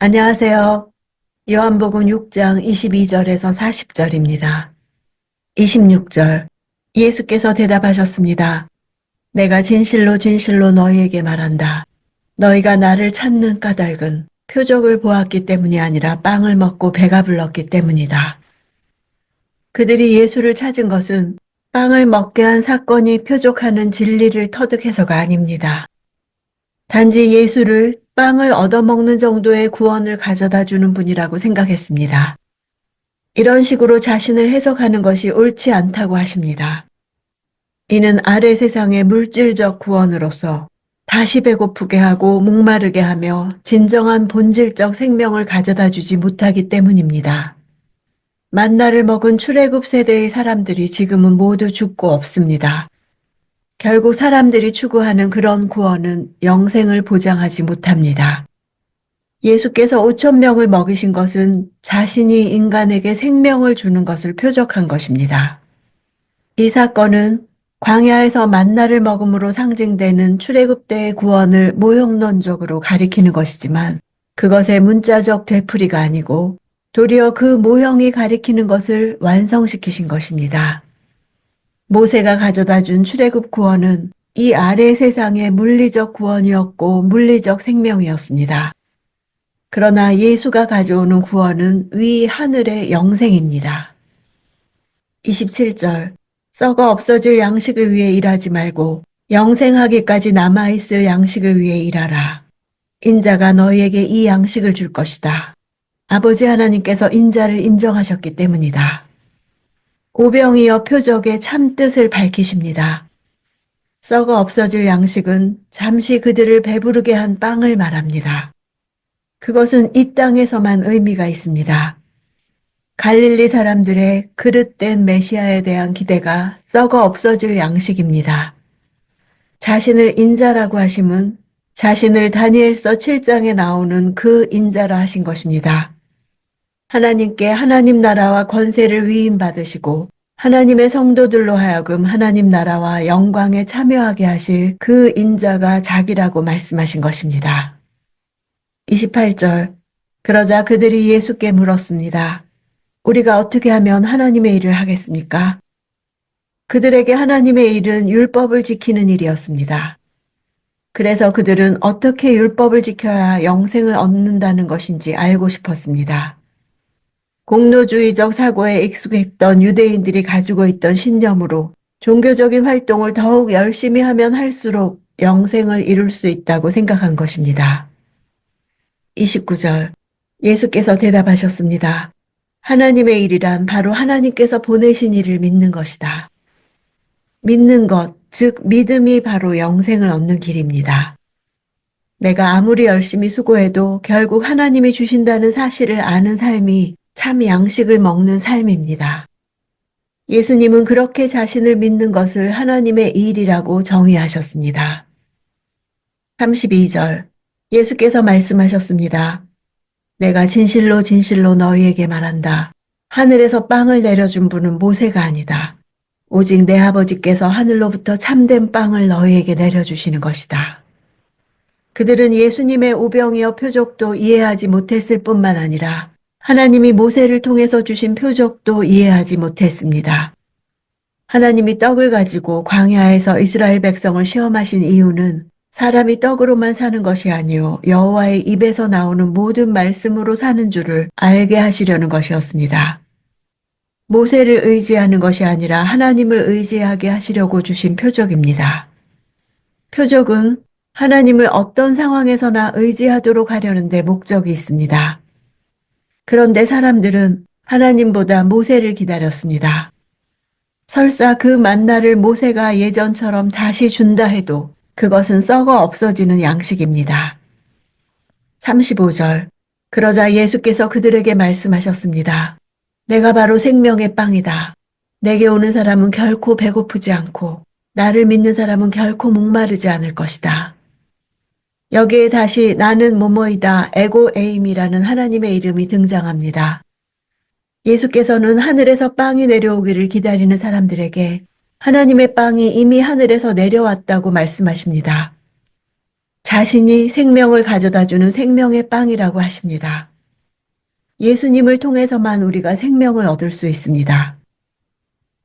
안녕하세요. 요한복음 6장 22절에서 40절입니다. 26절. 예수께서 대답하셨습니다. 내가 진실로 진실로 너희에게 말한다. 너희가 나를 찾는 까닭은 표적을 보았기 때문이 아니라 빵을 먹고 배가 불렀기 때문이다. 그들이 예수를 찾은 것은 빵을 먹게 한 사건이 표적하는 진리를 터득해서가 아닙니다. 단지 예수를 빵을 얻어먹는 정도의 구원을 가져다 주는 분이라고 생각했습니다. 이런 식으로 자신을 해석하는 것이 옳지 않다고 하십니다. 이는 아래 세상의 물질적 구원으로서 다시 배고프게 하고 목마르게 하며 진정한 본질적 생명을 가져다 주지 못하기 때문입니다. 만나를 먹은 출애굽 세대의 사람들이 지금은 모두 죽고 없습니다. 결국 사람들이 추구하는 그런 구원은 영생을 보장하지 못합니다. 예수께서 5천 명을 먹이신 것은 자신이 인간에게 생명을 주는 것을 표적한 것입니다. 이 사건은 광야에서 만나를 먹음으로 상징되는 출애굽 때의 구원을 모형론적으로 가리키는 것이지만 그것의 문자적 되풀이가 아니고 도리어 그 모형이 가리키는 것을 완성시키신 것입니다. 모세가 가져다 준 출애굽 구원은 이 아래 세상의 물리적 구원이었고 물리적 생명이었습니다. 그러나 예수가 가져오는 구원은 위 하늘의 영생입니다. 27절. 썩어 없어질 양식을 위해 일하지 말고 영생하기까지 남아있을 양식을 위해 일하라. 인자가 너희에게 이 양식을 줄 것이다. 아버지 하나님께서 인자를 인정하셨기 때문이다. 오병이어 표적의 참뜻을 밝히십니다. 썩어 없어질 양식은 잠시 그들을 배부르게 한 빵을 말합니다. 그것은 이 땅에서만 의미가 있습니다. 갈릴리 사람들의 그릇된 메시아에 대한 기대가 썩어 없어질 양식입니다. 자신을 인자라고 하심은 자신을 다니엘서 7장에 나오는 그 인자라 하신 것입니다. 하나님께 하나님 나라와 권세를 위임받으시고 하나님의 성도들로 하여금 하나님 나라와 영광에 참여하게 하실 그 인자가 자기라고 말씀하신 것입니다. 28절. 그러자 그들이 예수께 물었습니다. 우리가 어떻게 하면 하나님의 일을 하겠습니까? 그들에게 하나님의 일은 율법을 지키는 일이었습니다. 그래서 그들은 어떻게 율법을 지켜야 영생을 얻는다는 것인지 알고 싶었습니다. 공로주의적 사고에 익숙했던 유대인들이 가지고 있던 신념으로 종교적인 활동을 더욱 열심히 하면 할수록 영생을 이룰 수 있다고 생각한 것입니다. 29절. 예수께서 대답하셨습니다. 하나님의 일이란 바로 하나님께서 보내신 일을 믿는 것이다. 믿는 것, 즉 믿음이 바로 영생을 얻는 길입니다. 내가 아무리 열심히 수고해도 결국 하나님이 주신다는 사실을 아는 삶이 참 양식을 먹는 삶입니다. 예수님은 그렇게 자신을 믿는 것을 하나님의 일이라고 정의하셨습니다. 32절. 예수께서 말씀하셨습니다. 내가 진실로 진실로 너희에게 말한다. 하늘에서 빵을 내려준 분은 모세가 아니다. 오직 내 아버지께서 하늘로부터 참된 빵을 너희에게 내려주시는 것이다. 그들은 예수님의 오병이어 표적도 이해하지 못했을 뿐만 아니라 하나님이 모세를 통해서 주신 표적도 이해하지 못했습니다. 하나님이 떡을 가지고 광야에서 이스라엘 백성을 시험하신 이유는 사람이 떡으로만 사는 것이 아니요 여호와의 입에서 나오는 모든 말씀으로 사는 줄을 알게 하시려는 것이었습니다. 모세를 의지하는 것이 아니라 하나님을 의지하게 하시려고 주신 표적입니다. 표적은 하나님을 어떤 상황에서나 의지하도록 하려는 데 목적이 있습니다. 그런데 사람들은 하나님보다 모세를 기다렸습니다. 설사 그 만나를 모세가 예전처럼 다시 준다 해도 그것은 썩어 없어지는 양식입니다. 35절. 그러자 예수께서 그들에게 말씀하셨습니다. 내가 바로 생명의 빵이다. 내게 오는 사람은 결코 배고프지 않고 나를 믿는 사람은 결코 목마르지 않을 것이다. 여기에 다시 나는 뭐뭐이다 에고에임이라는 하나님의 이름이 등장합니다. 예수께서는 하늘에서 빵이 내려오기를 기다리는 사람들에게 하나님의 빵이 이미 하늘에서 내려왔다고 말씀하십니다. 자신이 생명을 가져다 주는 생명의 빵이라고 하십니다. 예수님을 통해서만 우리가 생명을 얻을 수 있습니다.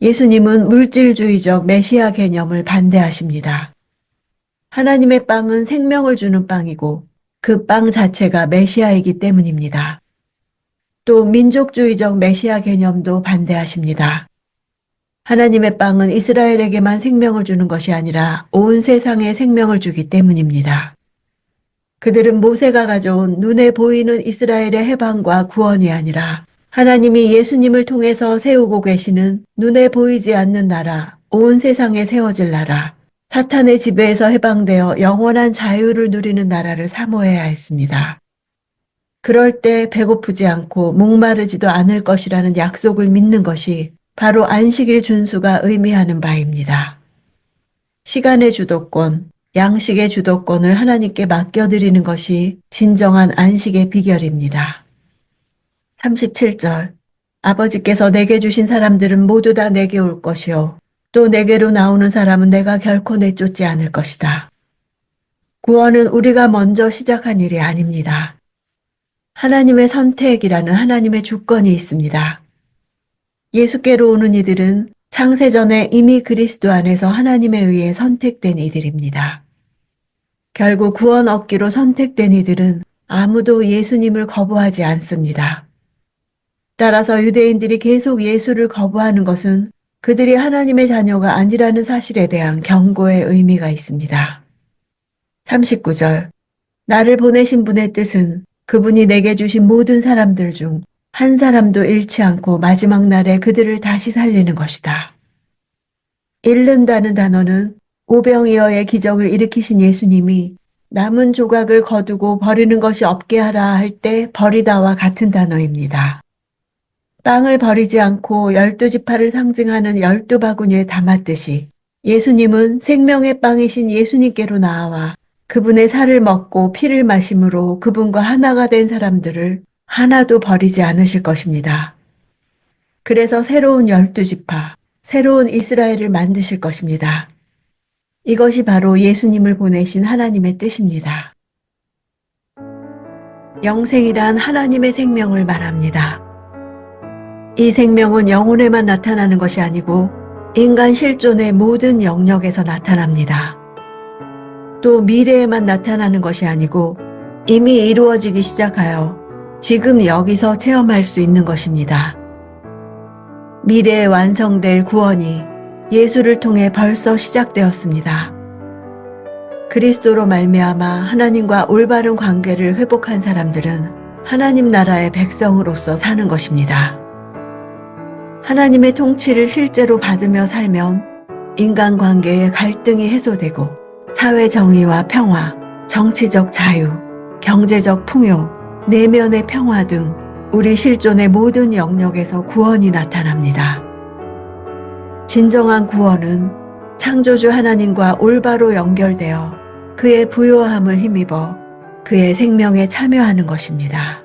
예수님은 물질주의적 메시아 개념을 반대하십니다. 하나님의 빵은 생명을 주는 빵이고 그 빵 자체가 메시아이기 때문입니다. 또 민족주의적 메시아 개념도 반대하십니다. 하나님의 빵은 이스라엘에게만 생명을 주는 것이 아니라 온 세상에 생명을 주기 때문입니다. 그들은 모세가 가져온 눈에 보이는 이스라엘의 해방과 구원이 아니라 하나님이 예수님을 통해서 세우고 계시는 눈에 보이지 않는 나라, 온 세상에 세워질 나라, 사탄의 지배에서 해방되어 영원한 자유를 누리는 나라를 사모해야 했습니다. 그럴 때 배고프지 않고 목마르지도 않을 것이라는 약속을 믿는 것이 바로 안식일 준수가 의미하는 바입니다. 시간의 주도권, 양식의 주도권을 하나님께 맡겨드리는 것이 진정한 안식의 비결입니다. 37절 아버지께서 내게 주신 사람들은 모두 다 내게 올 것이요 또 내게로 나오는 사람은 내가 결코 내쫓지 않을 것이다. 구원은 우리가 먼저 시작한 일이 아닙니다. 하나님의 선택이라는 하나님의 주권이 있습니다. 예수께로 오는 이들은 창세전에 이미 그리스도 안에서 하나님에 의해 선택된 이들입니다. 결국 구원 얻기로 선택된 이들은 아무도 예수님을 거부하지 않습니다. 따라서 유대인들이 계속 예수를 거부하는 것은 그들이 하나님의 자녀가 아니라는 사실에 대한 경고의 의미가 있습니다. 39절 나를 보내신 분의 뜻은 그분이 내게 주신 모든 사람들 중 한 사람도 잃지 않고 마지막 날에 그들을 다시 살리는 것이다. 잃는다는 단어는 오병이어의 기적을 일으키신 예수님이 남은 조각을 거두고 버리는 것이 없게 하라 할 때 버리다와 같은 단어입니다. 빵을 버리지 않고 12지파를 상징하는 12바구니에 담았듯이 예수님은 생명의 빵이신 예수님께로 나아와 그분의 살을 먹고 피를 마심으로 그분과 하나가 된 사람들을 하나도 버리지 않으실 것입니다. 그래서 새로운 12지파, 새로운 이스라엘을 만드실 것입니다. 이것이 바로 예수님을 보내신 하나님의 뜻입니다. 영생이란 하나님의 생명을 말합니다. 이 생명은 영혼에만 나타나는 것이 아니고 인간 실존의 모든 영역에서 나타납니다. 또 미래에만 나타나는 것이 아니고 이미 이루어지기 시작하여 지금 여기서 체험할 수 있는 것입니다. 미래에 완성될 구원이 예수를 통해 벌써 시작되었습니다. 그리스도로 말미암아 하나님과 올바른 관계를 회복한 사람들은 하나님 나라의 백성으로서 사는 것입니다. 하나님의 통치를 실제로 받으며 살면 인간관계의 갈등이 해소되고 사회 정의와 평화, 정치적 자유, 경제적 풍요, 내면의 평화 등 우리 실존의 모든 영역에서 구원이 나타납니다. 진정한 구원은 창조주 하나님과 올바로 연결되어 그의 부요함을 힘입어 그의 생명에 참여하는 것입니다.